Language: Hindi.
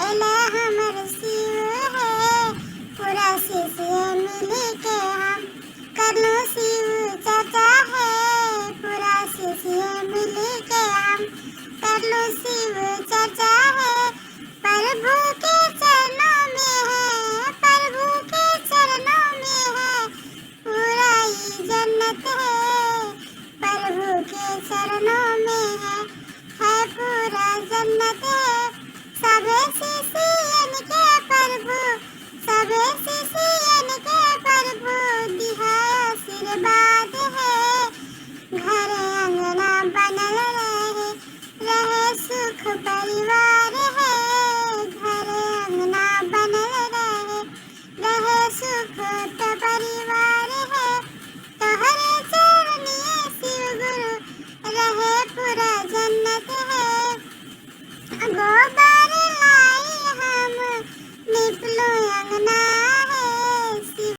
एले हमर शिव है पूरा शिष्य मिल के हम करलो शिव चर्चा है पूरा शिष्य मिल के हम करलो शिव चर्चा है प्रभु के चरणों में है प्रभु के चरणों में है पूरा ही जन्नत है प्रभु के चरणों में है पूरा जन्नत है सबे शिष्यन के प्रभु सबे शिष्यन के प्रभु दिहा आशीर्वाद है घर अंगना बनल रहे सुख परिवार है घर अंगना बनल रहे सुख परिवार